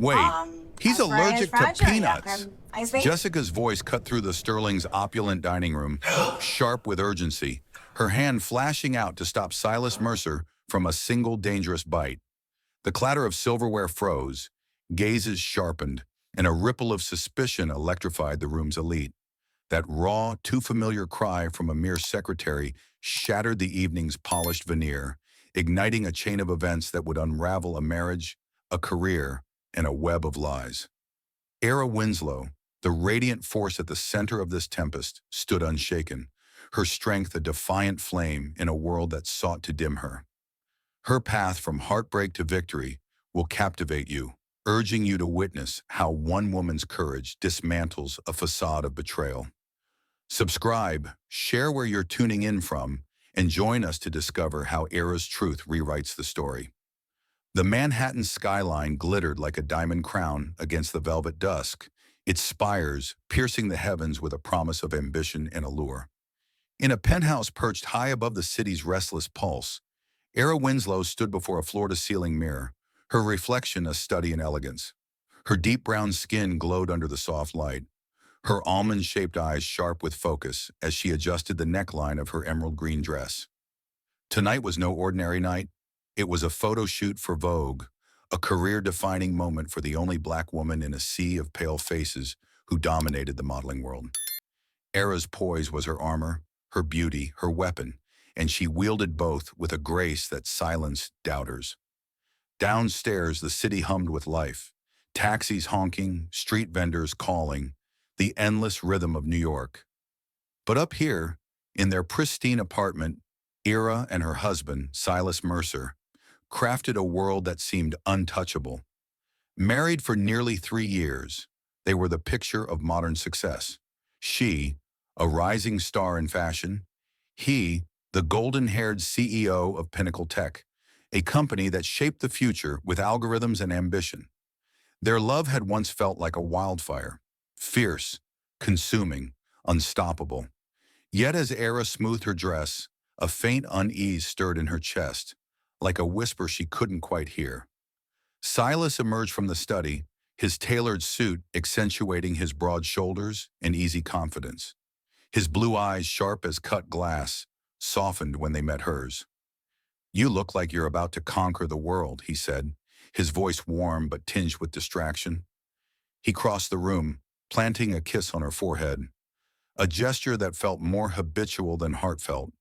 Wait, he's As far as allergic to Roger, peanuts. I think. Jessica's voice cut through the Sterling's opulent dining room, sharp with urgency, her hand flashing out to stop Silas Mercer from a single dangerous bite. The clatter of silverware froze, gazes sharpened, and a ripple of suspicion electrified the room's elite. That raw, too familiar cry from a mere secretary shattered the evening's polished veneer, igniting a chain of events that would unravel a marriage, a career, and a web of lies. Era Winslow, the radiant force at the center of this tempest, stood unshaken, her strength a defiant flame in a world that sought to dim her. Her path from heartbreak to victory will captivate you, urging you to witness how one woman's courage dismantles a facade of betrayal. Subscribe, share where you're tuning in from, and join us to discover how Era's truth rewrites the story. The Manhattan skyline glittered like a diamond crown against the velvet dusk, its spires piercing the heavens with a promise of ambition and allure. In a penthouse perched high above the city's restless pulse, Era Winslow stood before a floor-to-ceiling mirror, her reflection a study in elegance. Her deep brown skin glowed under the soft light, her almond-shaped eyes sharp with focus as she adjusted the neckline of her emerald green dress. Tonight was no ordinary night. It was a photo shoot for Vogue, a career-defining moment for the only black woman in a sea of pale faces who dominated the modeling world. Era's poise was her armor, her beauty, her weapon, and she wielded both with a grace that silenced doubters. Downstairs, the city hummed with life, taxis honking, street vendors calling, the endless rhythm of New York. But up here, in their pristine apartment, Era and her husband, Silas Mercer, crafted a world that seemed untouchable. Married for nearly 3 years, they were the picture of modern success. She, a rising star in fashion, he, the golden-haired CEO of Pinnacle Tech, a company that shaped the future with algorithms and ambition. Their love had once felt like a wildfire, fierce, consuming, unstoppable. Yet as Era smoothed her dress, a faint unease stirred in her chest, like a whisper she couldn't quite hear. Silas emerged from the study, his tailored suit accentuating his broad shoulders and easy confidence. His blue eyes, sharp as cut glass, softened when they met hers. "You look like you're about to conquer the world," he said, his voice warm but tinged with distraction. He crossed the room, planting a kiss on her forehead, a gesture that felt more habitual than heartfelt.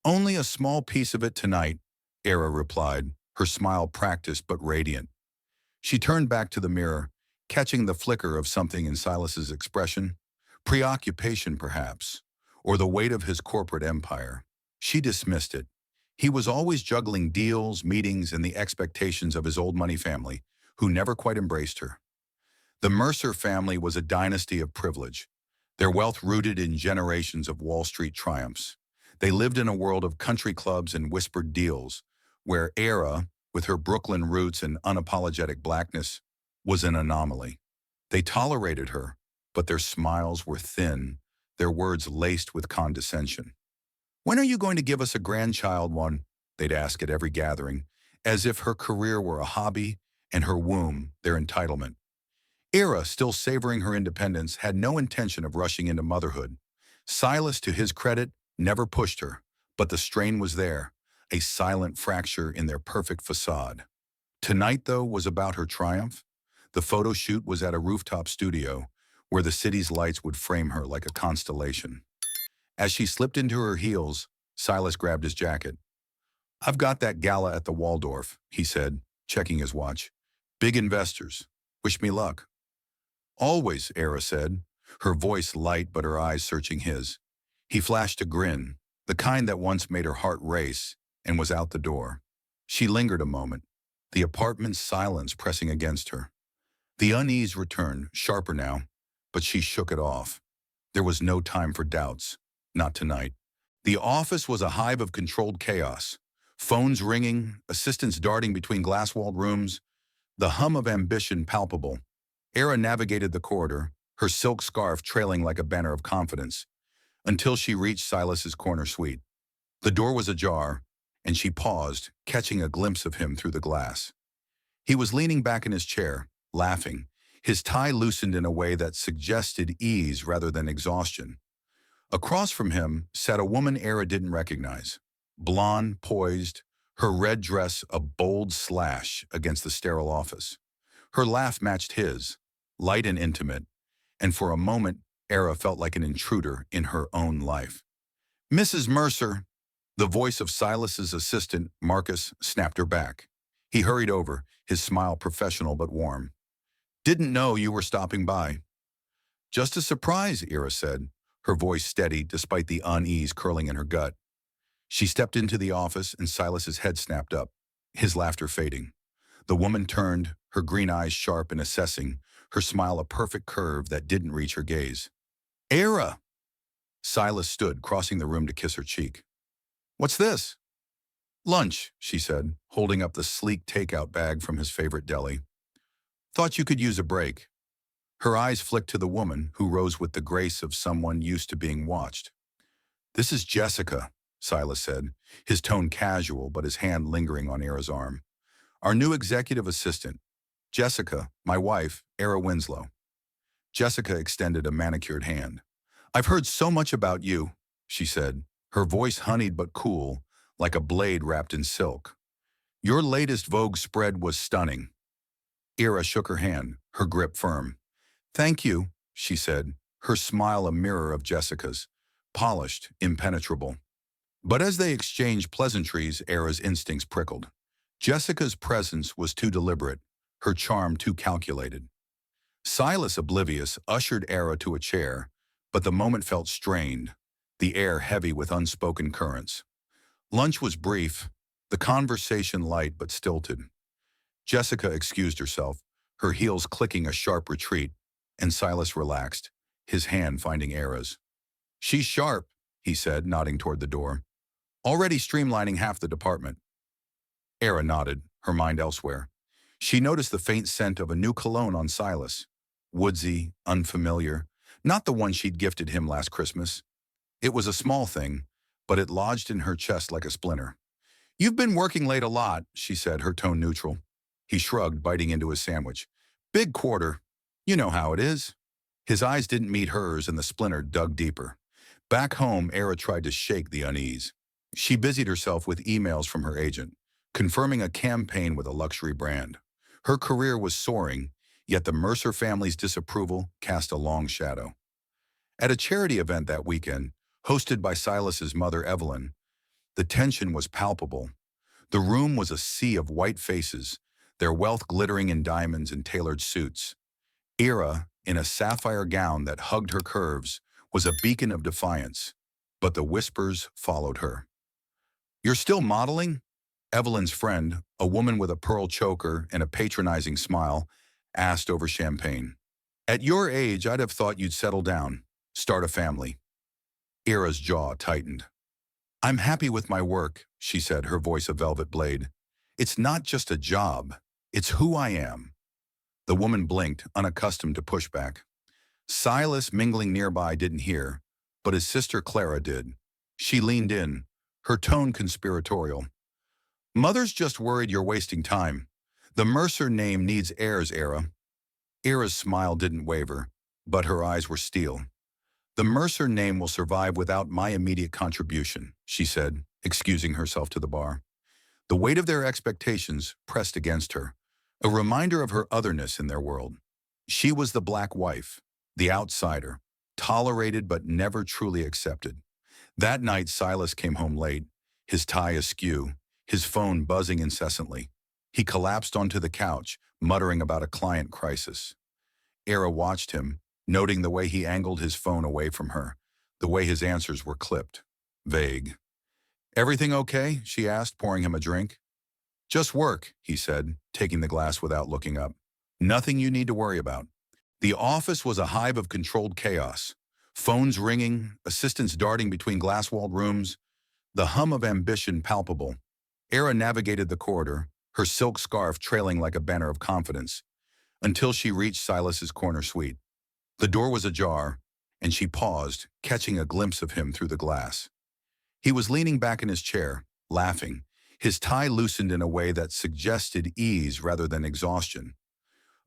"Only a small piece of it tonight," Era replied, her smile practiced but radiant. She turned back to the mirror, catching the flicker of something in Silas's expression, preoccupation perhaps, or the weight of his corporate empire. She dismissed it. He was always juggling deals, meetings, and the expectations of his old money family, who never quite embraced her. The Mercer family was a dynasty of privilege, their wealth rooted in generations of Wall Street triumphs. They lived in a world of country clubs and whispered deals, where Era, with her Brooklyn roots and unapologetic blackness, was an anomaly. They tolerated her, but their smiles were thin, their words laced with condescension. "When are you going to give us a grandchild one?" they'd ask at every gathering, as if her career were a hobby and her womb their entitlement. Era, still savoring her independence, had no intention of rushing into motherhood. Silas, to his credit, never pushed her, but the strain was there, a silent fracture in their perfect facade. Tonight, though, was about her triumph. The photo shoot was at a rooftop studio, where the city's lights would frame her like a constellation. As she slipped into her heels, Silas grabbed his jacket. "I've got that gala at the Waldorf," he said, checking his watch. "Big investors. Wish me luck." "Always," Era said, her voice light but her eyes searching his. He flashed a grin, the kind that once made her heart race, and was out the door. She lingered a moment, the apartment's silence pressing against her. The unease returned, sharper now, but she shook it off. There was no time for doubts. Not tonight. The office was a hive of controlled chaos. Phones ringing, assistants darting between glass-walled rooms, the hum of ambition palpable. Era navigated the corridor, her silk scarf trailing like a banner of confidence, until she reached Silas's corner suite. The door was ajar, and she paused, catching a glimpse of him through the glass. He was leaning back in his chair, laughing. His tie loosened in a way that suggested ease rather than exhaustion. Across from him sat a woman Era didn't recognize. Blonde, poised, her red dress a bold slash against the sterile office. Her laugh matched his, light and intimate, and for a moment, Era felt like an intruder in her own life. "Mrs. Mercer," the voice of Silas's assistant, Marcus, snapped her back. He hurried over, his smile professional but warm. "Didn't know you were stopping by." "Just a surprise," Era said, her voice steady despite the unease curling in her gut. She stepped into the office and Silas's head snapped up, his laughter fading. The woman turned, her green eyes sharp and assessing, her smile a perfect curve that didn't reach her gaze. "Era!" Silas stood, crossing the room to kiss her cheek. "What's this?" "Lunch," she said, holding up the sleek takeout bag from his favorite deli. "Thought you could use a break." Her eyes flicked to the woman, who rose with the grace of someone used to being watched. "This is Jessica," Silas said, his tone casual but his hand lingering on Era's arm. "Our new executive assistant. Jessica, my wife, Era Winslow." Jessica extended a manicured hand. "I've heard so much about you," she said, her voice honeyed but cool, like a blade wrapped in silk. "Your latest Vogue spread was stunning." Era shook her hand, her grip firm. "Thank you," she said, her smile a mirror of Jessica's, polished, impenetrable. But as they exchanged pleasantries, Era's instincts prickled. Jessica's presence was too deliberate, her charm too calculated. Silas, oblivious, ushered Era to a chair, but the moment felt strained, the air heavy with unspoken currents. Lunch was brief, the conversation light but stilted. Jessica excused herself, her heels clicking a sharp retreat, and Silas relaxed, his hand finding Era's. "She's sharp," he said, nodding toward the door. "Already streamlining half the department." Era nodded, her mind elsewhere. She noticed the faint scent of a new cologne on Silas. Woodsy, unfamiliar, not the one she'd gifted him last Christmas. It was a small thing, but it lodged in her chest like a splinter. "You've been working late a lot," she said, her tone neutral. He shrugged, biting into his sandwich. "Big quarter. You know how it is." His eyes didn't meet hers and the splinter dug deeper. Back home, Era tried to shake the unease. She busied herself with emails from her agent, confirming a campaign with a luxury brand. Her career was soaring, yet the Mercer family's disapproval cast a long shadow. At a charity event that weekend, hosted by Silas's mother Evelyn, the tension was palpable. The room was a sea of white faces, their wealth glittering in diamonds and tailored suits. Era, in a sapphire gown that hugged her curves, was a beacon of defiance, but the whispers followed her. "You're still modeling?" Evelyn's friend, a woman with a pearl choker and a patronizing smile, asked over champagne. "At your age, I'd have thought you'd settle down, start a family." Era's jaw tightened. "I'm happy with my work," she said, her voice a velvet blade. "It's not just a job, it's who I am." The woman blinked, unaccustomed to pushback. Silas, mingling nearby, didn't hear, but his sister Clara did. She leaned in, her tone conspiratorial. "Mother's just worried you're wasting time. The Mercer name needs heirs, Era." Era's smile didn't waver, but her eyes were steel. "The Mercer name will survive without my immediate contribution," she said, excusing herself to the bar. The weight of their expectations pressed against her, a reminder of her otherness in their world. She was the black wife, the outsider, tolerated but never truly accepted. That night, Silas came home late, his tie askew, his phone buzzing incessantly. He collapsed onto the couch, muttering about a client crisis. Era watched him, noting the way he angled his phone away from her, the way his answers were clipped, vague. "Everything okay?" she asked, pouring him a drink. "Just work," he said, taking the glass without looking up. "Nothing you need to worry about." The office was a hive of controlled chaos. Phones ringing, assistants darting between glass-walled rooms, the hum of ambition palpable. Era navigated the corridor, her silk scarf trailing like a banner of confidence, until she reached Silas's corner suite. The door was ajar, and she paused, catching a glimpse of him through the glass. He was leaning back in his chair, laughing, his tie loosened in a way that suggested ease rather than exhaustion.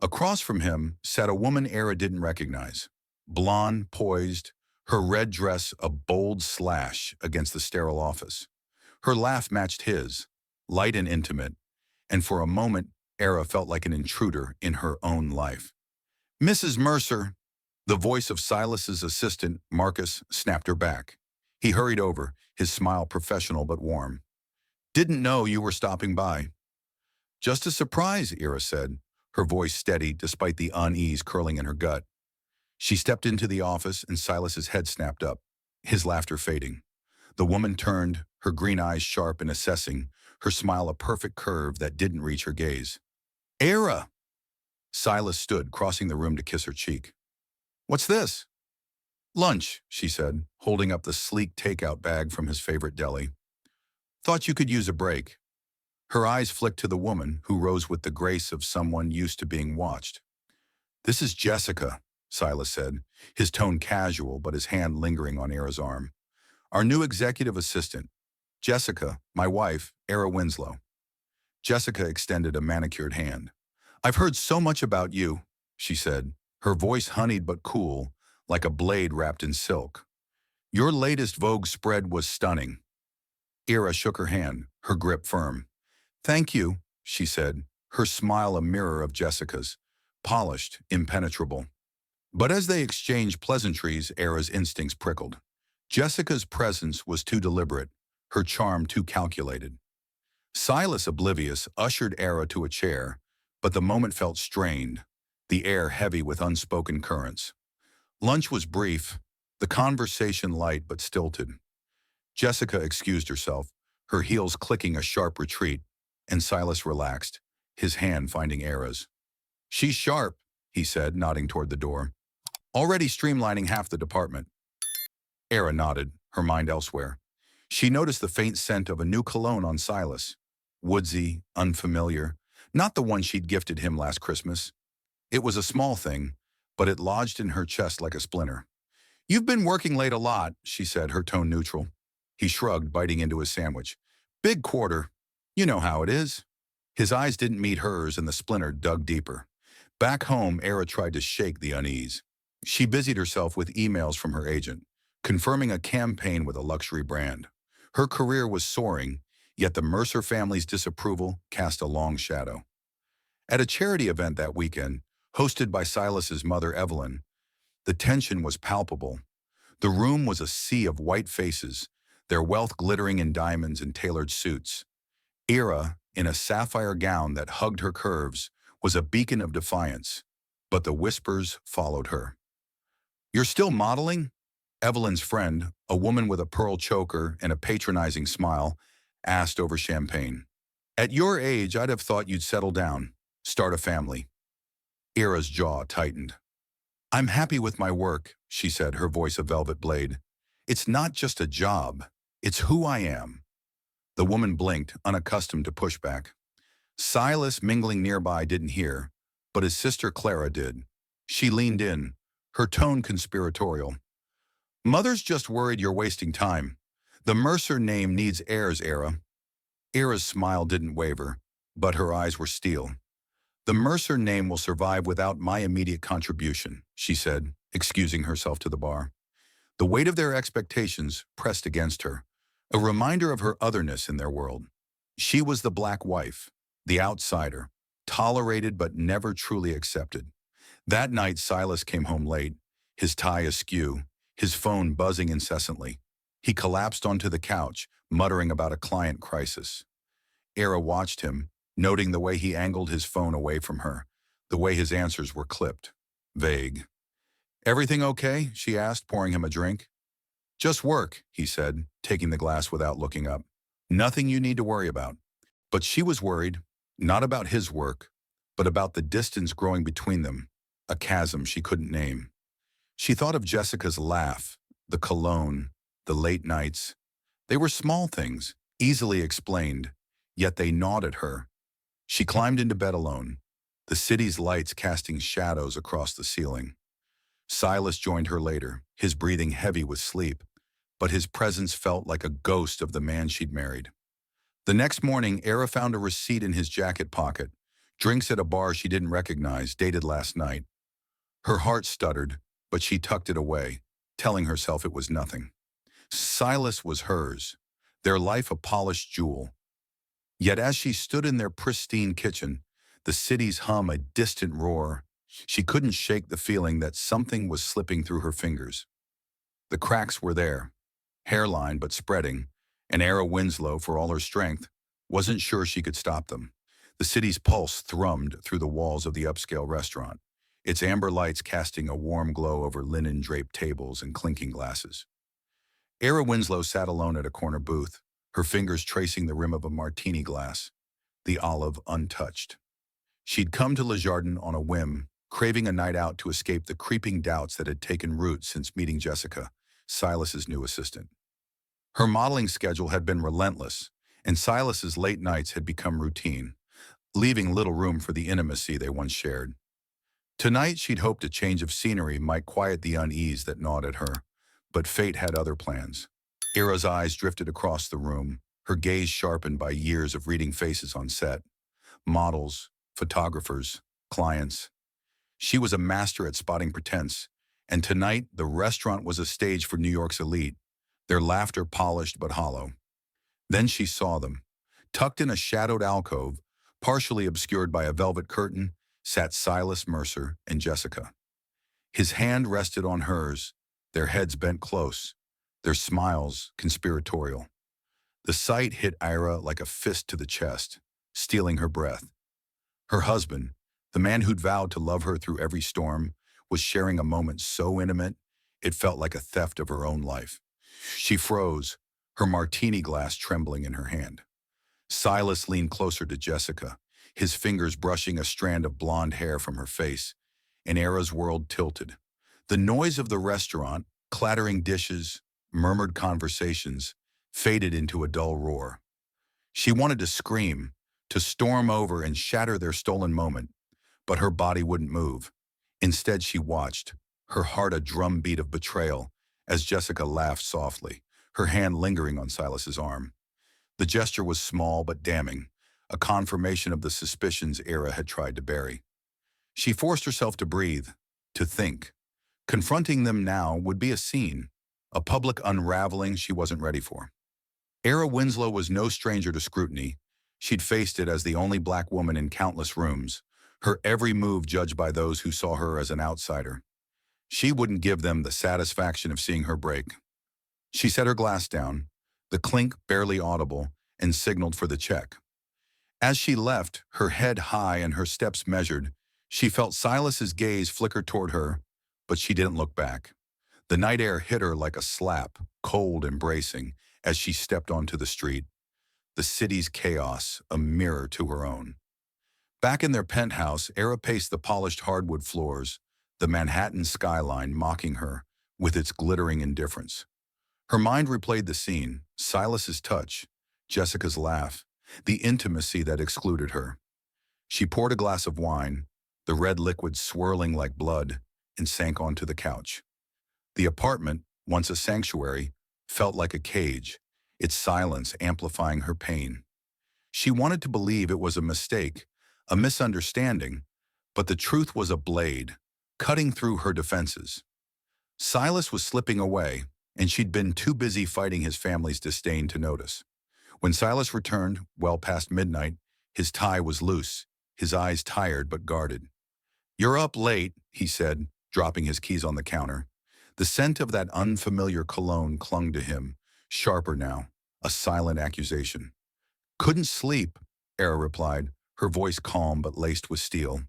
Across from him sat a woman Era didn't recognize. Blonde, poised, her red dress a bold slash against the sterile office. Her laugh matched his, light and intimate, and for a moment, Era felt like an intruder in her own life. "Mrs. Mercer," the voice of Silas's assistant, Marcus, snapped her back. He hurried over, his smile professional but warm. "Didn't know you were stopping by." "Just a surprise," Era said, her voice steady despite the unease curling in her gut. She stepped into the office and Silas's head snapped up, his laughter fading. The woman turned, her green eyes sharp and assessing, her smile a perfect curve that didn't reach her gaze. "Era!" Silas stood, crossing the room to kiss her cheek. "What's this?" "Lunch," she said, holding up the sleek takeout bag from his favorite deli. "Thought you could use a break." Her eyes flicked to the woman, who rose with the grace of someone used to being watched. "This is Jessica," Silas said, his tone casual but his hand lingering on Era's arm. "Our new executive assistant. Jessica, my wife, Era Winslow." Jessica extended a manicured hand. "I've heard so much about you," she said, her voice honeyed but cool, like a blade wrapped in silk. "Your latest Vogue spread was stunning." Era shook her hand, her grip firm. "Thank you," she said, her smile a mirror of Jessica's, polished, impenetrable. But as they exchanged pleasantries, Era's instincts prickled. Jessica's presence was too deliberate, her charm too calculated. Silas, oblivious, ushered Era to a chair, but the moment felt strained, the air heavy with unspoken currents. Lunch was brief, the conversation light but stilted. Jessica excused herself, her heels clicking a sharp retreat, and Silas relaxed, his hand finding Era's. "She's sharp," he said, nodding toward the door. "Already streamlining half the department." Era nodded, her mind elsewhere. She noticed the faint scent of a new cologne on Silas. Woodsy, unfamiliar, not the one she'd gifted him last Christmas. It was a small thing, but it lodged in her chest like a splinter. "You've been working late a lot," she said, her tone neutral. He shrugged, biting into his sandwich. "Big quarter. You know how it is." His eyes didn't meet hers and the splinter dug deeper. Back home, Era tried to shake the unease. She busied herself with emails from her agent, confirming a campaign with a luxury brand. Her career was soaring, yet the Mercer family's disapproval cast a long shadow. At a charity event that weekend, hosted by Silas's mother Evelyn, the tension was palpable. The room was a sea of white faces, their wealth glittering in diamonds and tailored suits. Era, in a sapphire gown that hugged her curves, was a beacon of defiance, but the whispers followed her. "You're still modeling?" Evelyn's friend, a woman with a pearl choker and a patronizing smile, asked over champagne. "At your age, I'd have thought you'd settle down, start a family." Era's jaw tightened. "I'm happy with my work," she said, her voice a velvet blade. "It's not just a job. It's who I am." The woman blinked, unaccustomed to pushback. Silas, mingling nearby, didn't hear, but his sister Clara did. She leaned in, her tone conspiratorial. "Mother's just worried you're wasting time. The Mercer name needs heirs, Era." Era's smile didn't waver, but her eyes were steel. "The Mercer name will survive without my immediate contribution," she said, excusing herself to the bar. The weight of their expectations pressed against her, a reminder of her otherness in their world. She was the black wife, the outsider, tolerated but never truly accepted. That night, Silas came home late, his tie askew, his phone buzzing incessantly. He collapsed onto the couch, muttering about a client crisis. Era watched him, noting the way he angled his phone away from her, the way his answers were clipped, vague. "Everything okay?" she asked, pouring him a drink. "Just work," he said, taking the glass without looking up. "Nothing you need to worry about." But she was worried, not about his work, but about the distance growing between them, a chasm she couldn't name. She thought of Jessica's laugh, the cologne, the late nights. They were small things, easily explained, yet they gnawed at her. She climbed into bed alone, the city's lights casting shadows across the ceiling. Silas joined her later, his breathing heavy with sleep, but his presence felt like a ghost of the man she'd married. The next morning, Era found a receipt in his jacket pocket, Drinks at a bar she didn't recognize, dated last night. Her heart stuttered, but she tucked it away, telling herself it was nothing. Silas was hers, their life a polished jewel. Yet as she stood in their pristine kitchen, the city's hum a distant roar, she couldn't shake the feeling that something was slipping through her fingers. The cracks were there, hairline but spreading, and Era Winslow, for all her strength, wasn't sure she could stop them. The city's pulse thrummed through the walls of the upscale restaurant, its amber lights casting a warm glow over linen-draped tables and clinking glasses. Era Winslow sat alone at a corner booth, her fingers tracing the rim of a martini glass, the olive untouched. She'd come to Le Jardin on a whim, craving a night out to escape the creeping doubts that had taken root since meeting Jessica, Silas's new assistant. Her modeling schedule had been relentless, and Silas's late nights had become routine, leaving little room for the intimacy they once shared. Tonight she'd hoped a change of scenery might quiet the unease that gnawed at her, but fate had other plans. Era's eyes drifted across the room, her gaze sharpened by years of reading faces on set. Models, photographers, clients. She was a master at spotting pretense, and tonight the restaurant was a stage for New York's elite, their laughter polished but hollow. Then she saw them. Tucked in a shadowed alcove, partially obscured by a velvet curtain, sat Silas Mercer and Jessica. His hand rested on hers, their heads bent close, their smiles conspiratorial. The sight hit Ira like a fist to the chest, stealing her breath. Her husband, the man who'd vowed to love her through every storm, was sharing a moment so intimate, it felt like a theft of her own life. She froze, her martini glass trembling in her hand. Silas leaned closer to Jessica, his fingers brushing a strand of blonde hair from her face, and Era's world tilted. The noise of the restaurant, clattering dishes, murmured conversations, faded into a dull roar. She wanted to scream, to storm over and shatter their stolen moment, but her body wouldn't move. Instead, she watched, her heart a drumbeat of betrayal, as Jessica laughed softly, her hand lingering on Silas's arm. The gesture was small but damning, a confirmation of the suspicions Era had tried to bury. She forced herself to breathe, to think. Confronting them now would be a scene, a public unraveling she wasn't ready for. Era Winslow was no stranger to scrutiny. She'd faced it as the only black woman in countless rooms, her every move judged by those who saw her as an outsider. She wouldn't give them the satisfaction of seeing her break. She set her glass down, the clink barely audible, and signaled for the check. As she left, her head high and her steps measured, she felt Silas's gaze flicker toward her, but she didn't look back. The night air hit her like a slap, cold and bracing, as she stepped onto the street. The city's chaos, a mirror to her own. Back in their penthouse, Era paced the polished hardwood floors, the Manhattan skyline mocking her with its glittering indifference. Her mind replayed the scene, Silas's touch, Jessica's laugh, the intimacy that excluded her. She poured a glass of wine, the red liquid swirling like blood, and sank onto the couch. The apartment, once a sanctuary, felt like a cage, its silence amplifying her pain. She wanted to believe it was a mistake, a misunderstanding, but the truth was a blade, cutting through her defenses. Silas was slipping away, and she'd been too busy fighting his family's disdain to notice. When Silas returned, well past midnight, his tie was loose, his eyes tired but guarded. "You're up late," he said, dropping his keys on the counter. The scent of that unfamiliar cologne clung to him, sharper now, a silent accusation. "Couldn't sleep," Era replied, her voice calm but laced with steel.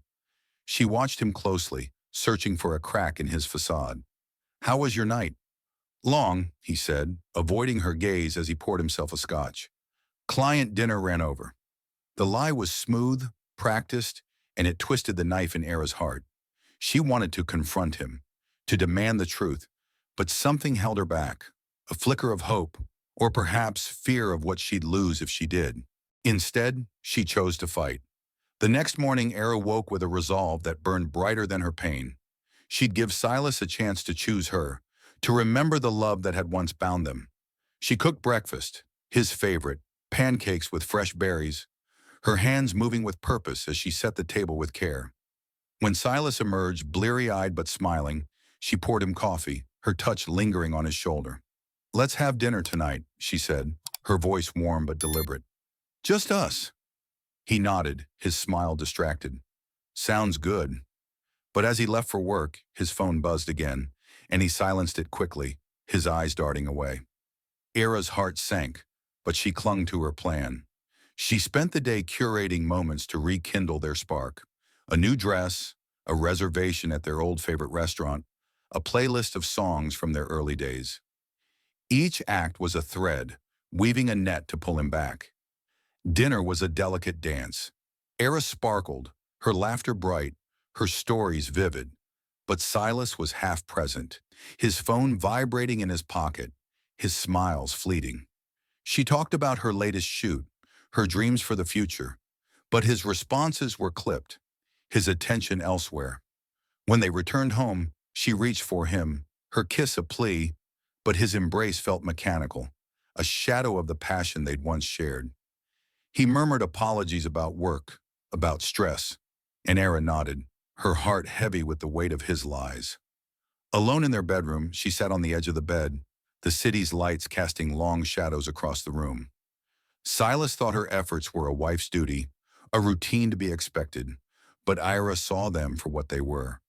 She watched him closely, searching for a crack in his facade. "How was your night?" "Long," he said, avoiding her gaze as he poured himself a scotch. "Client dinner ran over." The lie was smooth, practiced, and it twisted the knife in Era's heart. She wanted to confront him, to demand the truth, but something held her back, a flicker of hope, or perhaps fear of what she'd lose if she did. Instead, she chose to fight. The next morning, Era woke with a resolve that burned brighter than her pain. She'd give Silas a chance to choose her, to remember the love that had once bound them. She cooked breakfast, his favorite, pancakes with fresh berries. her hands moving with purpose as she set the table with care. When Silas emerged, bleary-eyed but smiling, she poured him coffee, her touch lingering on his shoulder. "Let's have dinner tonight," she said, her voice warm but deliberate. "Just us." He nodded, his smile distracted. "Sounds good." But as he left for work, his phone buzzed again, and he silenced it quickly, his eyes darting away. Era's heart sank, but she clung to her plan. She spent the day curating moments to rekindle their spark. A new dress, a reservation at their old favorite restaurant, a playlist of songs from their early days. Each act was a thread, weaving a net to pull him back. Dinner was a delicate dance. Era sparkled, her laughter bright, her stories vivid. But Silas was half present, his phone vibrating in his pocket, his smiles fleeting. She talked about her latest shoot, her dreams for the future, but his responses were clipped, his attention elsewhere. When they returned home, she reached for him, her kiss a plea, but his embrace felt mechanical, a shadow of the passion they'd once shared. He murmured apologies about work, about stress, and Era nodded, her heart heavy with the weight of his lies. Alone in their bedroom, she sat on the edge of the bed, the city's lights casting long shadows across the room. Silas thought her efforts were a wife's duty, a routine to be expected, but Ira saw them for what they were,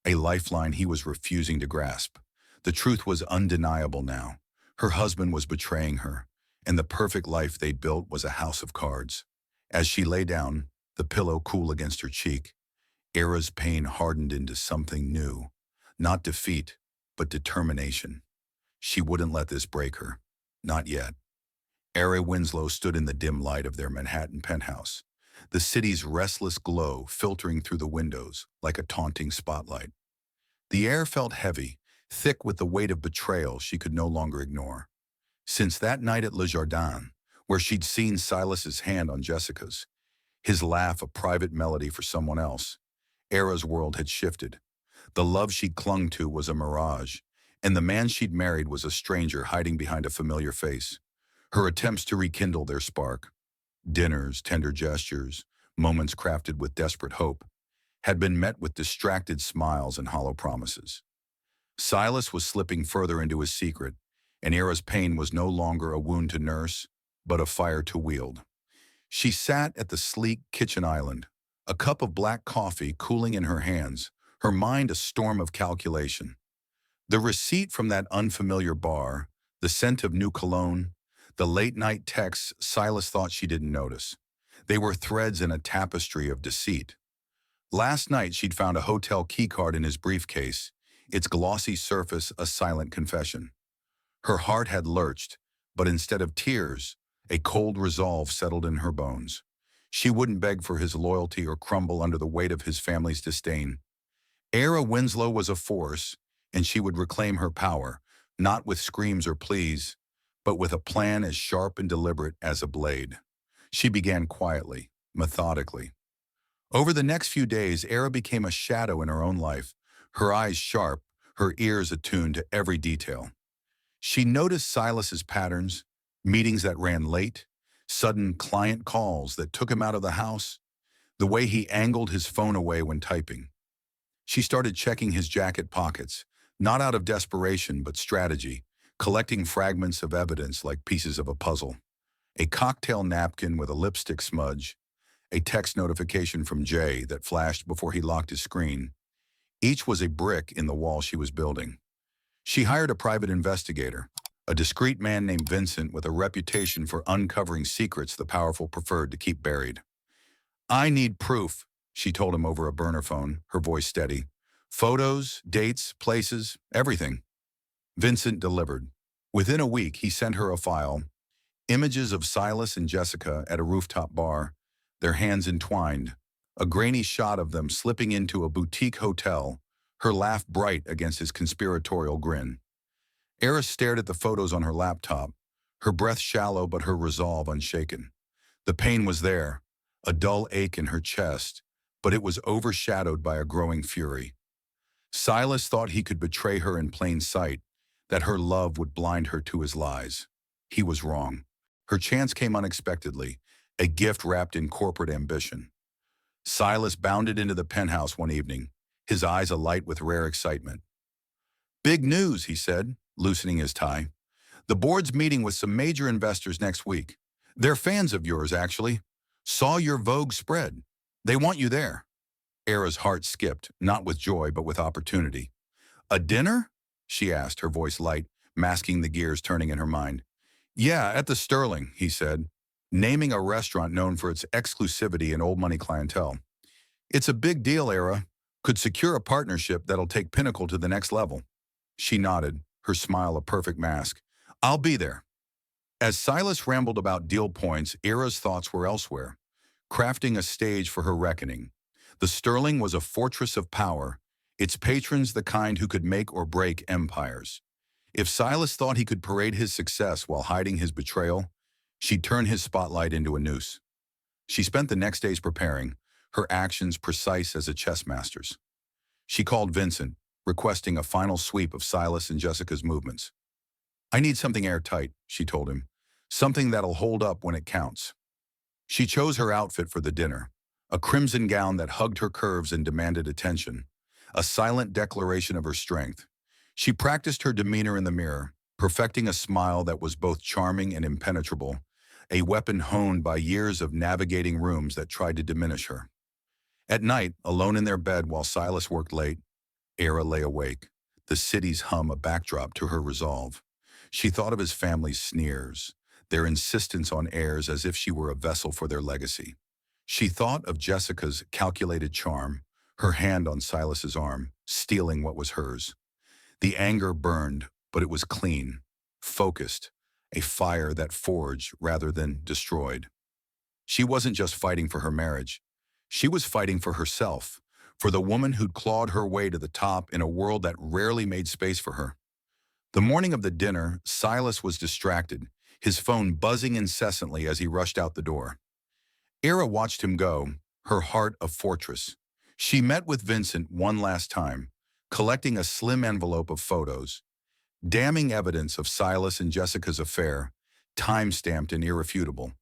a lifeline he was refusing to grasp. The truth was undeniable now. Her husband was betraying her, and the perfect life they'd built was a house of cards. As she lay down, the pillow cool against her cheek, Era's pain hardened into something new, not defeat, but determination. She wouldn't let this break her. Not yet. Era Winslow stood in the dim light of their Manhattan penthouse, the city's restless glow filtering through the windows like a taunting spotlight. The air felt heavy, thick with the weight of betrayal she could no longer ignore. Since that night at Le Jardin, where she'd seen Silas's hand on Jessica's, his laugh a private melody for someone else, Era's world had shifted. The love she'd clung to was a mirage, and the man she'd married was a stranger hiding behind a familiar face. Her attempts to rekindle their spark, dinners, tender gestures, moments crafted with desperate hope, had been met with distracted smiles and hollow promises. Silas was slipping further into his secret, and Era's pain was no longer a wound to nurse, but a fire to wield. She sat at the sleek kitchen island, a cup of black coffee cooling in her hands, her mind a storm of calculation. The receipt from that unfamiliar bar, the scent of new cologne, the late-night texts Silas thought she didn't notice. They were threads in a tapestry of deceit. Last night she'd found a hotel keycard in his briefcase, its glossy surface a silent confession. Her heart had lurched, but instead of tears, a cold resolve settled in her bones. She wouldn't beg for his loyalty or crumble under the weight of his family's disdain. Era Winslow was a force, and she would reclaim her power, not with screams or pleas, but with a plan as sharp and deliberate as a blade. She began quietly, methodically. Over the next few days, Era became a shadow in her own life, her eyes sharp, her ears attuned to every detail. She noticed Silas's patterns, meetings that ran late, sudden client calls that took him out of the house, the way he angled his phone away when typing. She started checking his jacket pockets, not out of desperation but strategy, collecting fragments of evidence like pieces of a puzzle. A cocktail napkin with a lipstick smudge, a text notification from Jay that flashed before he locked his screen. Each was a brick in the wall she was building. She hired a private investigator, a discreet man named Vincent with a reputation for uncovering secrets the powerful preferred to keep buried. "I need proof," she told him over a burner phone, her voice steady. "Photos, dates, places, everything." Vincent delivered. Within a week, he sent her a file, images of Silas and Jessica at a rooftop bar, their hands entwined, a grainy shot of them slipping into a boutique hotel, her laugh bright against his conspiratorial grin. Era stared at the photos on her laptop, her breath shallow but her resolve unshaken. The pain was there, a dull ache in her chest, but it was overshadowed by a growing fury. Silas thought he could betray her in plain sight, that her love would blind her to his lies. He was wrong. Her chance came unexpectedly, a gift wrapped in corporate ambition. Silas bounded into the penthouse one evening, his eyes alight with rare excitement. "Big news," he said, loosening his tie. "The board's meeting with some major investors next week. They're fans of yours, actually. Saw your Vogue spread. They want you there." Era's heart skipped, not with joy, but with opportunity. "A dinner?" she asked, her voice light, masking the gears turning in her mind. "Yeah, at the Sterling," he said, naming a restaurant known for its exclusivity and old money clientele. "It's a big deal, Era. Could secure a partnership that'll take Pinnacle to the next level." She nodded, her smile a perfect mask. "I'll be there." As Silas rambled about deal points, Era's thoughts were elsewhere, crafting a stage for her reckoning. The Sterling was a fortress of power, its patrons the kind who could make or break empires. If Silas thought he could parade his success while hiding his betrayal, she'd turn his spotlight into a noose. She spent the next days preparing, her actions precise as a chess master's. She called Vincent, requesting a final sweep of Silas and Jessica's movements. "I need something airtight," she told him. "Something that'll hold up when it counts." She chose her outfit for the dinner, a crimson gown that hugged her curves and demanded attention, a silent declaration of her strength. She practiced her demeanor in the mirror, perfecting a smile that was both charming and impenetrable, a weapon honed by years of navigating rooms that tried to diminish her. At night, alone in their bed while Silas worked late, Era lay awake, the city's hum a backdrop to her resolve. She thought of his family's sneers, their insistence on heirs as if she were a vessel for their legacy. She thought of Jessica's calculated charm, her hand on Silas's arm, stealing what was hers. The anger burned, but it was clean, focused, a fire that forged rather than destroyed. She wasn't just fighting for her marriage. She was fighting for herself, for the woman who'd clawed her way to the top in a world that rarely made space for her. The morning of the dinner, Silas was distracted, his phone buzzing incessantly as he rushed out the door. Era watched him go, her heart a fortress. She met with Vincent one last time, collecting a slim envelope of photos, damning evidence of Silas and Jessica's affair, time-stamped and irrefutable.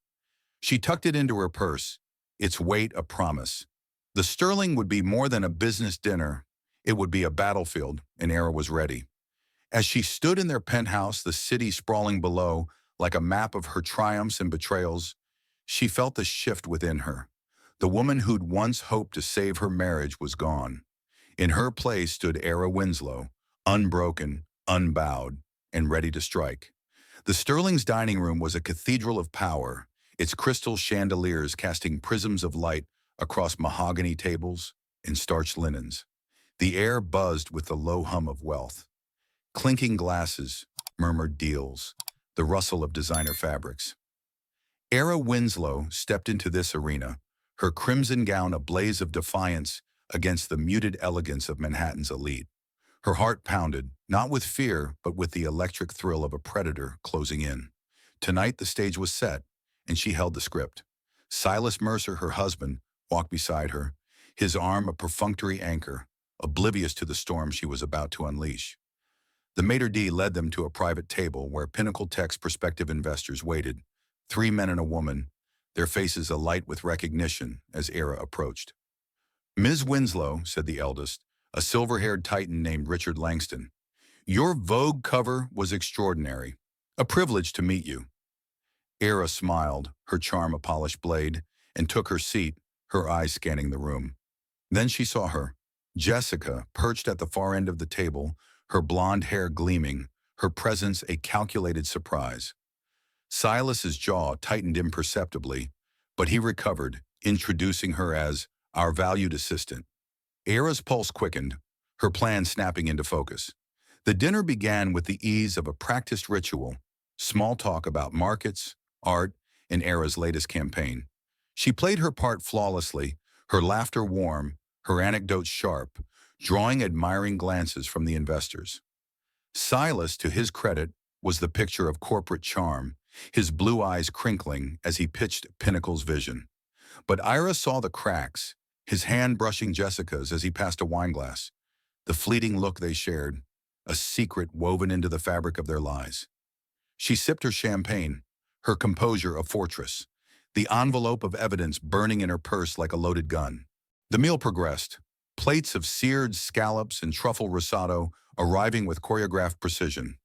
She tucked it into her purse, its weight a promise. The Sterling would be more than a business dinner. It would be a battlefield, and Era was ready. As she stood in their penthouse, the city sprawling below, like a map of her triumphs and betrayals, she felt the shift within her. The woman who'd once hoped to save her marriage was gone. In her place stood Era Winslow, unbroken, unbowed, and ready to strike. The Sterling's dining room was a cathedral of power, its crystal chandeliers casting prisms of light across mahogany tables and starched linens. The air buzzed with the low hum of wealth. Clinking glasses, murmured deals, the rustle of designer fabrics. Era Winslow stepped into this arena, her crimson gown a blaze of defiance against the muted elegance of Manhattan's elite. Her heart pounded, not with fear, but with the electric thrill of a predator closing in. Tonight the stage was set, and she held the script. Silas Mercer, her husband, walked beside her, his arm a perfunctory anchor, oblivious to the storm she was about to unleash. The maitre d' led them to a private table where Pinnacle Tech's prospective investors waited, 3 men and a woman, their faces alight with recognition as Era approached. "Ms. Winslow," said the eldest, a silver-haired titan named Richard Langston, "your Vogue cover was extraordinary. A privilege to meet you." Era smiled, her charm a polished blade, and took her seat, her eyes scanning the room. Then she saw her, Jessica, perched at the far end of the table, her blonde hair gleaming, her presence a calculated surprise. Silas's jaw tightened imperceptibly, but he recovered, introducing her as our valued assistant. Era's pulse quickened, her plan snapping into focus. The dinner began with the ease of a practiced ritual, small talk about markets, art, and Era's latest campaign. She played her part flawlessly, her laughter warm, her anecdotes sharp, drawing admiring glances from the investors. Silas, to his credit, was the picture of corporate charm, his blue eyes crinkling as he pitched Pinnacle's vision. But Ira saw the cracks, his hand brushing Jessica's as he passed a wineglass. The fleeting look they shared, a secret woven into the fabric of their lives. She sipped her champagne, her composure a fortress. the envelope of evidence burning in her purse like a loaded gun. The meal progressed, plates of seared scallops and truffle risotto arriving with choreographed precision.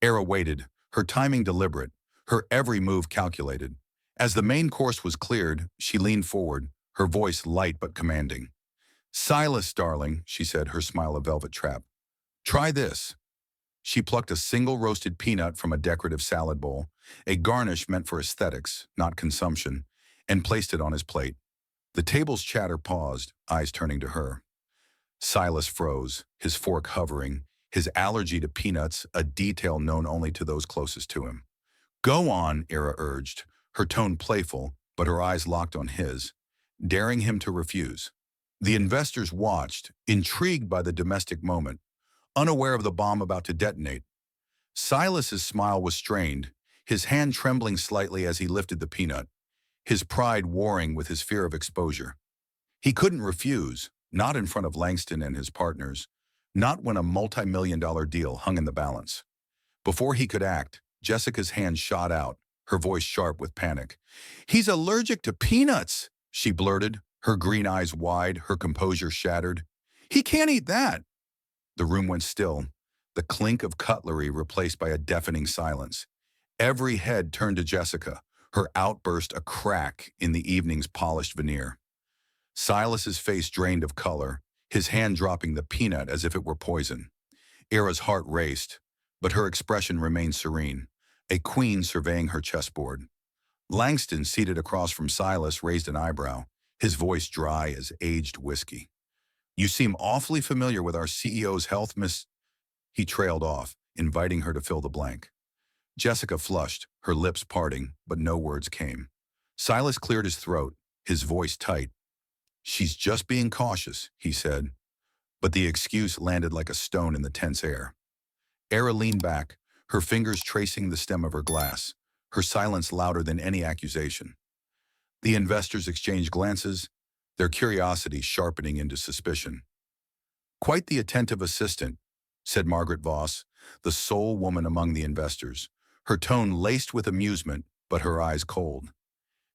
Era waited, her timing deliberate, her every move calculated. As the main course was cleared, she leaned forward, her voice light but commanding. "Silas, darling," she said, her smile a velvet trap. "Try this." She plucked a single roasted peanut from a decorative salad bowl, a garnish meant for aesthetics, not consumption, and placed it on his plate. The table's chatter paused, eyes turning to her. Silas froze, his fork hovering, his allergy to peanuts a detail known only to those closest to him. "Go on," Era urged, her tone playful, but her eyes locked on his, daring him to refuse. The investors watched, intrigued by the domestic moment, unaware of the bomb about to detonate. Silas's smile was strained, his hand trembling slightly as he lifted the peanut, his pride warring with his fear of exposure. He couldn't refuse, not in front of Langston and his partners, not when a multi-million-dollar deal hung in the balance. Before he could act, Jessica's hand shot out, her voice sharp with panic. "He's allergic to peanuts," she blurted, her green eyes wide, her composure shattered. "He can't eat that." The room went still, the clink of cutlery replaced by a deafening silence. Every head turned to Jessica, her outburst a crack in the evening's polished veneer. Silas's face drained of color, his hand dropping the peanut as if it were poison. Era's heart raced, but her expression remained serene, a queen surveying her chessboard. Langston, seated across from Silas, raised an eyebrow, his voice dry as aged whiskey. "You seem awfully familiar with our CEO's health, Miss—" He trailed off, inviting her to fill the blank. Jessica flushed, her lips parting, but no words came. Silas cleared his throat, his voice tight. "She's just being cautious," he said, but the excuse landed like a stone in the tense air. Era leaned back, her fingers tracing the stem of her glass, her silence louder than any accusation. The investors exchanged glances, their curiosity sharpening into suspicion. "Quite the attentive assistant," said Margaret Voss, the sole woman among the investors, her tone laced with amusement, but her eyes cold.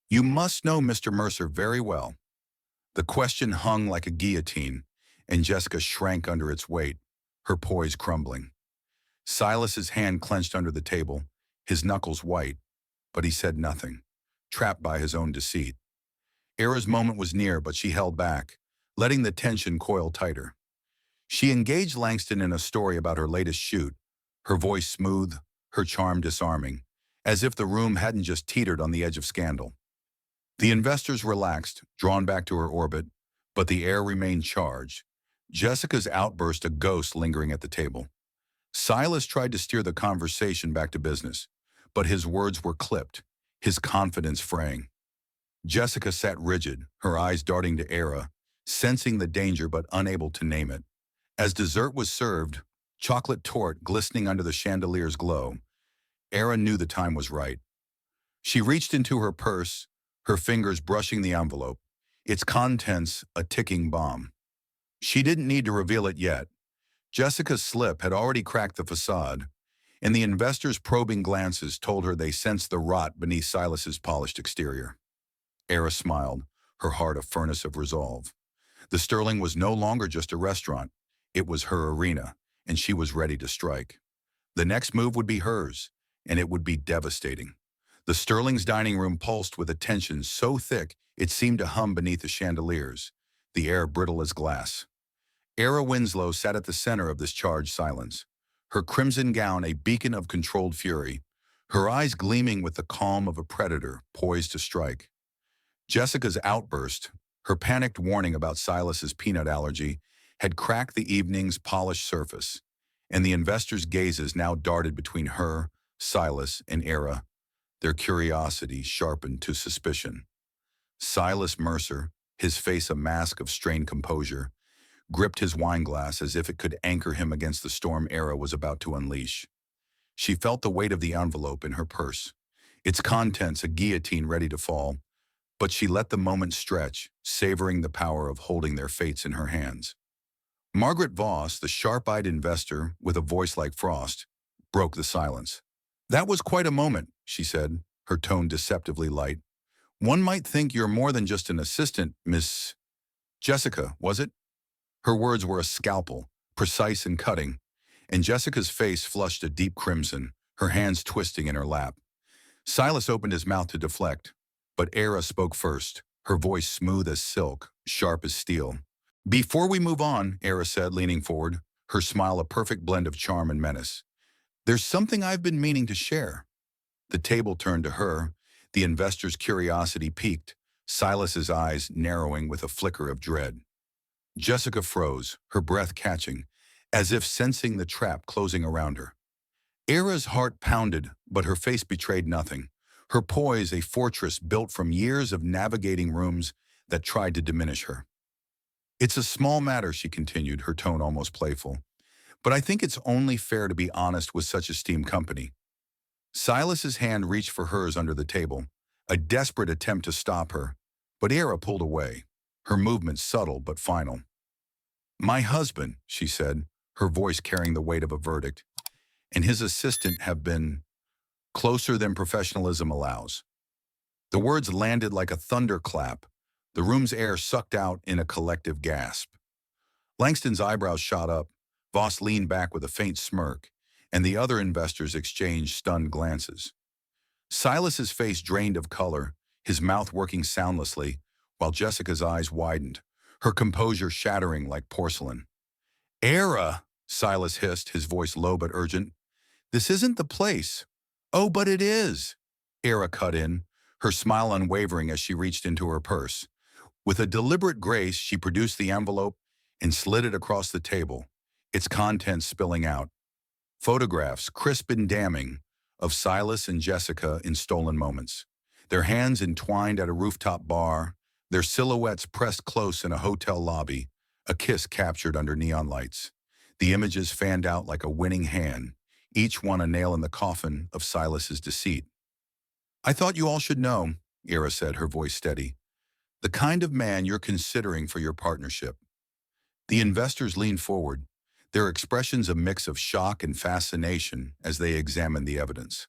"You must know Mr. Mercer very well." The question hung like a guillotine, and Jessica shrank under its weight, her poise crumbling. Silas's hand clenched under the table, his knuckles white, but he said nothing, trapped by his own deceit. Era's moment was near, but she held back, letting the tension coil tighter. She engaged Langston in a story about her latest shoot, her voice smooth, her charm disarming, as if the room hadn't just teetered on the edge of scandal. The investors relaxed, drawn back to her orbit, but the air remained charged, Jessica's outburst a ghost lingering at the table. Silas tried to steer the conversation back to business, but his words were clipped, his confidence fraying. Jessica sat rigid, her eyes darting to Era, sensing the danger but unable to name it. As dessert was served, chocolate torte glistening under the chandelier's glow, Era knew the time was right. She reached into her purse, her fingers brushing the envelope, its contents a ticking bomb. She didn't need to reveal it yet. Jessica's slip had already cracked the facade, and the investors' probing glances told her they sensed the rot beneath Silas's polished exterior. Era smiled, her heart a furnace of resolve. The Sterling was no longer just a restaurant. It was her arena, and she was ready to strike. The next move would be hers, and it would be devastating. The Sterling's dining room pulsed with a tension so thick it seemed to hum beneath the chandeliers, the air brittle as glass. Era Winslow sat at the center of this charged silence, her crimson gown a beacon of controlled fury, her eyes gleaming with the calm of a predator poised to strike. Jessica's outburst, her panicked warning about Silas's peanut allergy, had cracked the evening's polished surface, and the investors' gazes now darted between her, Silas, and Era, their curiosity sharpened to suspicion. Silas Mercer, his face a mask of strained composure, gripped his wineglass as if it could anchor him against the storm Era was about to unleash. She felt the weight of the envelope in her purse, its contents a guillotine ready to fall, but she let the moment stretch, savoring the power of holding their fates in her hands. Margaret Voss, the sharp-eyed investor with a voice like frost, broke the silence. "That was quite a moment," she said, her tone deceptively light. One might think you're more than just an assistant, Miss Jessica, was it? Her words were a scalpel, precise and cutting, and Jessica's face flushed a deep crimson, her hands twisting in her lap. Silas opened his mouth to deflect, but Era spoke first, her voice smooth as silk, sharp as steel. Before we move on, Era said, leaning forward, her smile a perfect blend of charm and menace. There's something I've been meaning to share. The table turned to her, the investor's curiosity piqued, Silas's eyes narrowing with a flicker of dread. Jessica froze, her breath catching, as if sensing the trap closing around her. Era's heart pounded, but her face betrayed nothing. Her poise a fortress built from years of navigating rooms that tried to diminish her. It's a small matter, she continued, her tone almost playful. But I think it's only fair to be honest with such esteemed company. Silas's hand reached for hers under the table, a desperate attempt to stop her, but Era pulled away, her movement subtle but final. My husband, she said, her voice carrying the weight of a verdict, and his assistant have been closer than professionalism allows. The words landed like a thunderclap, the room's air sucked out in a collective gasp. Langston's eyebrows shot up, Voss leaned back with a faint smirk, and the other investors exchanged stunned glances. Silas's face drained of color, his mouth working soundlessly, while Jessica's eyes widened, her composure shattering like porcelain. Era, Silas hissed, his voice low but urgent. This isn't the place. Oh, but it is. Era cut in, her smile unwavering as she reached into her purse. With a deliberate grace, she produced the envelope and slid it across the table, its contents spilling out. Photographs, crisp and damning, of Silas and Jessica in stolen moments. Their hands entwined at a rooftop bar, their silhouettes pressed close in a hotel lobby, a kiss captured under neon lights. The images fanned out like a winning hand, each one a nail in the coffin of Silas's deceit. I thought you all should know, Era said, her voice steady, the kind of man you're considering for your partnership. The investors leaned forward, their expressions a mix of shock and fascination as they examined the evidence.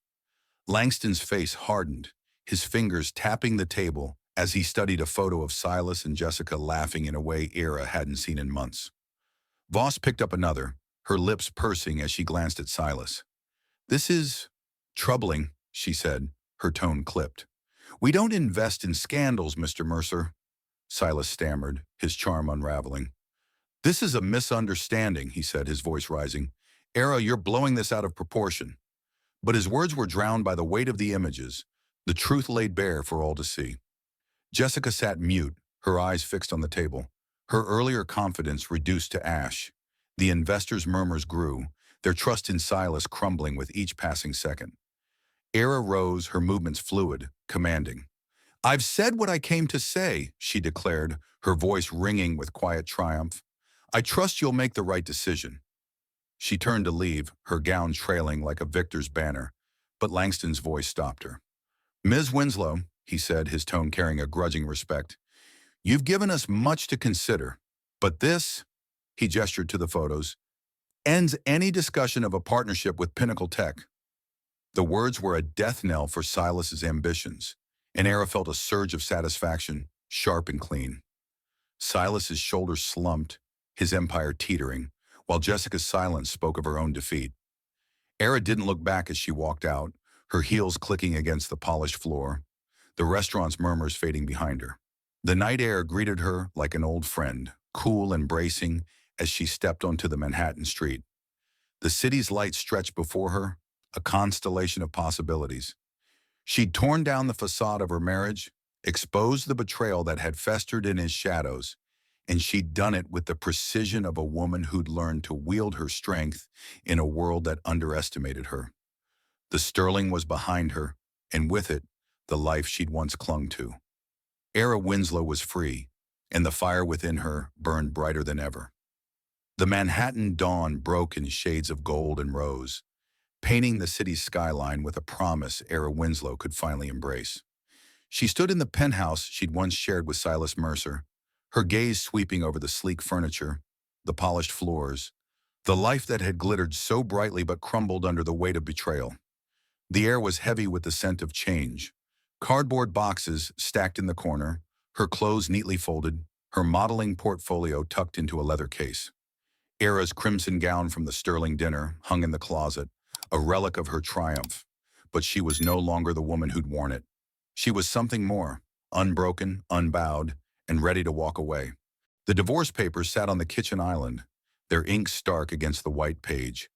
Langston's face hardened, his fingers tapping the table as he studied a photo of Silas and Jessica laughing in a way Era hadn't seen in months. Voss picked up another, her lips pursing as she glanced at Silas. This is troubling, she said, her tone clipped. We don't invest in scandals, Mr. Mercer, Silas stammered, his charm unraveling. This is a misunderstanding, he said, his voice rising. Era, you're blowing this out of proportion. But his words were drowned by the weight of the images, the truth laid bare for all to see. Jessica sat mute, her eyes fixed on the table, her earlier confidence reduced to ash. The investors' murmurs grew, their trust in Silas crumbling with each passing second. Era rose, her movements fluid, commanding. I've said what I came to say, she declared, her voice ringing with quiet triumph. I trust you'll make the right decision. She turned to leave, her gown trailing like a victor's banner, but Langston's voice stopped her. Ms. Winslow, he said, his tone carrying a grudging respect, you've given us much to consider, but this, he gestured to the photos, ends any discussion of a partnership with Pinnacle Tech. The words were a death knell for Silas's ambitions, and Era felt a surge of satisfaction, sharp and clean. Silas's shoulders slumped, his empire teetering, while Jessica's silence spoke of her own defeat. Era didn't look back as she walked out, her heels clicking against the polished floor, the restaurant's murmurs fading behind her. The night air greeted her like an old friend, cool and bracing as she stepped onto the Manhattan street. The city's lights stretched before her, a constellation of possibilities. She'd torn down the facade of her marriage, exposed the betrayal that had festered in his shadows, and she'd done it with the precision of a woman who'd learned to wield her strength in a world that underestimated her. The sterling was behind her, and with it, the life she'd once clung to. Era Winslow was free, and the fire within her burned brighter than ever. The Manhattan dawn broke in shades of gold and rose, painting the city's skyline with a promise Era Winslow could finally embrace. She stood in the penthouse she'd once shared with Silas Mercer, her gaze sweeping over the sleek furniture, the polished floors, the life that had glittered so brightly but crumbled under the weight of betrayal. The air was heavy with the scent of change, Cardboard boxes stacked in the corner, her clothes neatly folded, her modeling portfolio tucked into a leather case. Era's crimson gown from the Sterling dinner hung in the closet, a relic of her triumph. But she was no longer the woman who'd worn it. She was something more, unbroken, unbowed, and ready to walk away. The divorce papers sat on the kitchen island, their ink stark against the white page.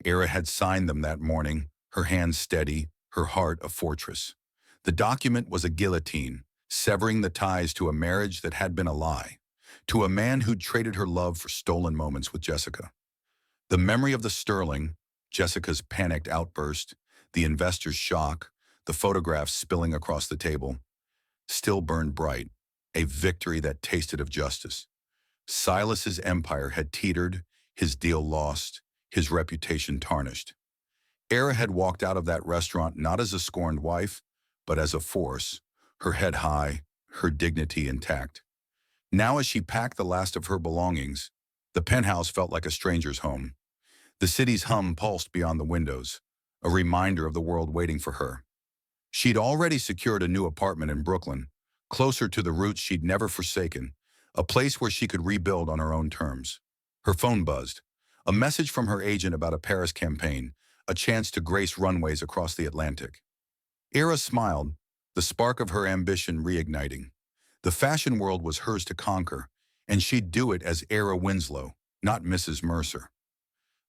Era had signed them that morning, her hands steady, her heart a fortress. The document was a guillotine, severing the ties to a marriage that had been a lie, to a man who'd traded her love for stolen moments with Jessica. The memory of the Sterling, Jessica's panicked outburst, the investor's shock, the photographs spilling across the table, still burned bright, a victory that tasted of justice. Silas's empire had teetered, his deal lost, his reputation tarnished. Era had walked out of that restaurant not as a scorned wife, but as a force, her head high, her dignity intact. Now as she packed the last of her belongings, the penthouse felt like a stranger's home. The city's hum pulsed beyond the windows, a reminder of the world waiting for her. She'd already secured a new apartment in Brooklyn, closer to the roots she'd never forsaken, a place where she could rebuild on her own terms. Her phone buzzed, a message from her agent about a Paris campaign, a chance to grace runways across the Atlantic. Era smiled, the spark of her ambition reigniting. The fashion world was hers to conquer, and she'd do it as Era Winslow, not Mrs. Mercer.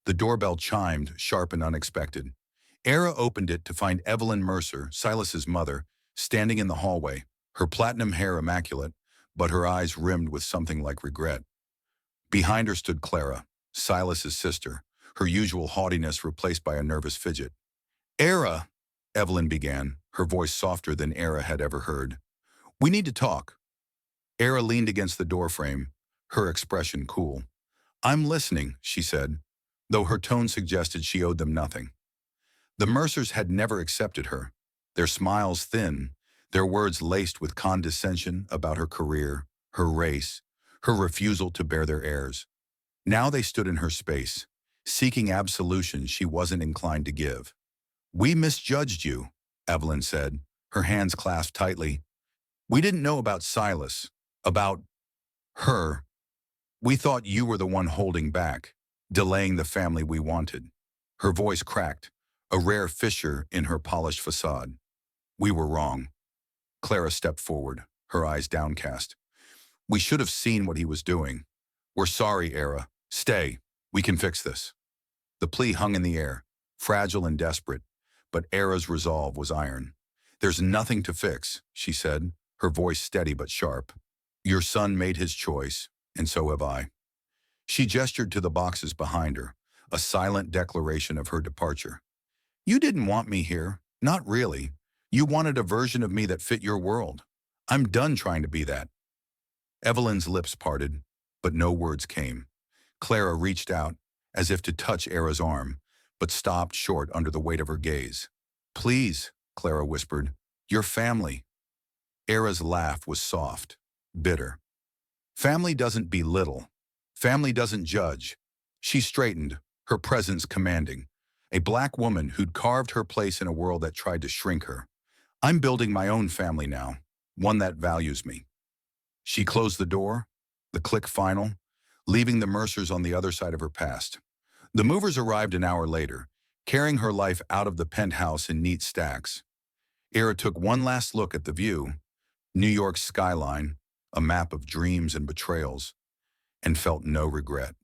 The doorbell chimed, sharp and unexpected. Era opened it to find Evelyn Mercer, Silas's mother, standing in the hallway, her platinum hair immaculate, but her eyes rimmed with something like regret. Behind her stood Clara, Silas's sister, her usual haughtiness replaced by a nervous fidget. "Era," Evelyn began, her voice softer than Era had ever heard. "We need to talk." Era leaned against the doorframe, her expression cool. "I'm listening," she said, though her tone suggested she owed them nothing. The Mercers had never accepted her, their smiles thin, their words laced with condescension about her career, her race, her refusal to bear their heirs. Now they stood in her space, seeking absolution she wasn't inclined to give. "We misjudged you," Evelyn said, her hands clasped tightly. "We didn't know about Silas, about her. We thought you were the one holding back, delaying the family we wanted." Her voice cracked, a rare fissure in her polished facade. "We were wrong." Clara stepped forward, her eyes downcast. "We should have seen what he was doing. We're sorry, Era. Stay. We can fix this." The plea hung in the air, fragile and desperate, but Era's resolve was iron. "There's nothing to fix," she said, her voice steady but sharp. "Your son made his choice, and so have I." She gestured to the boxes behind her, a silent declaration of her departure. "You didn't want me here, not really. You wanted a version of me that fit your world. I'm done trying to be that." Evelyn's lips parted, but no words came. Clara reached out, as if to touch Era's arm, but stopped short under the weight of her gaze. "Please," Clara whispered, "your family." Era's laugh was soft, bitter. "Family doesn't belittle. Family doesn't judge." She straightened, her presence commanding. A black woman who'd carved her place in a world that tried to shrink her. "I'm building my own family now, one that values me." She closed the door, the click final, leaving the Mercers on the other side of her past. The movers arrived an hour later, carrying her life out of the penthouse in neat stacks. Era took one last look at the view, New York's skyline, a map of dreams and betrayals, and felt no regret.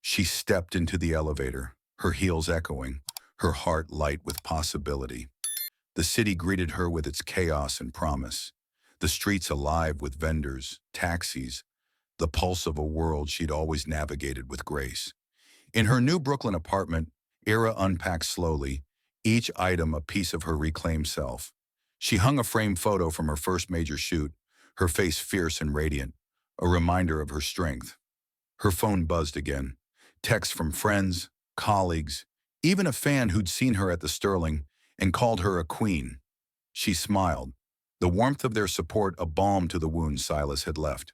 She stepped into the elevator, her heels echoing, her heart light with possibility. The city greeted her with its chaos and promise, the streets alive with vendors, taxis, the pulse of a world she'd always navigated with grace. In her new Brooklyn apartment, Era unpacked slowly, each item a piece of her reclaimed self. She hung a framed photo from her first major shoot, her face fierce and radiant, a reminder of her strength. Her phone buzzed again. Texts from friends, colleagues, even a fan who'd seen her at the Sterling and called her a queen. She smiled, the warmth of their support a balm to the wound Silas had left.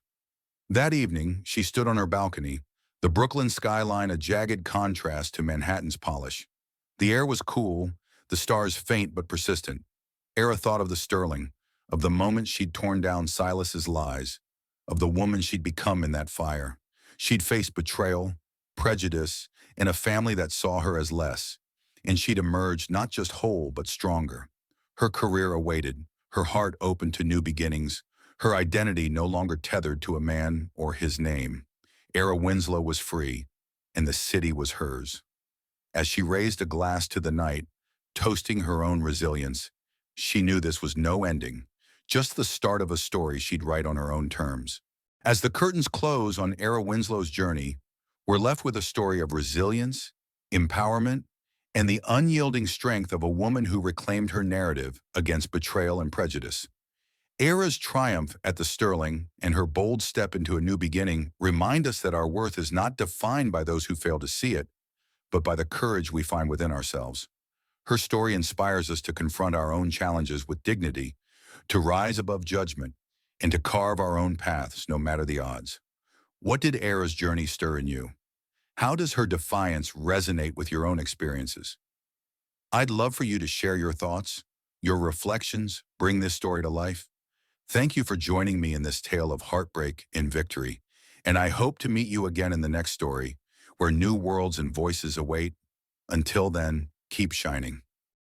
That evening, she stood on her balcony, the Brooklyn skyline a jagged contrast to Manhattan's polish. The air was cool, the stars faint but persistent. Era thought of the Sterling, of the moment she'd torn down Silas's lies, of the woman she'd become in that fire. She'd faced betrayal, prejudice, and a family that saw her as less, and she'd emerged not just whole but stronger. Her career awaited, her heart open to new beginnings, her identity no longer tethered to a man or his name. Era Winslow was free, and the city was hers. As she raised a glass to the night, toasting her own resilience, she knew this was no ending, just the start of a story she'd write on her own terms. As the curtains close on Era Winslow's journey, we're left with a story of resilience, empowerment, and the unyielding strength of a woman who reclaimed her narrative against betrayal and prejudice. Era's triumph at the Sterling and her bold step into a new beginning remind us that our worth is not defined by those who fail to see it, but by the courage we find within ourselves. Her story inspires us to confront our own challenges with dignity, to rise above judgment, and to carve our own paths no matter the odds. What did Era's journey stir in you? How does her defiance resonate with your own experiences? I'd love for you to share your thoughts, your reflections, bring this story to life. Thank you for joining me in this tale of heartbreak and victory, and I hope to meet you again in the next story, where new worlds and voices await. Until then, keep shining.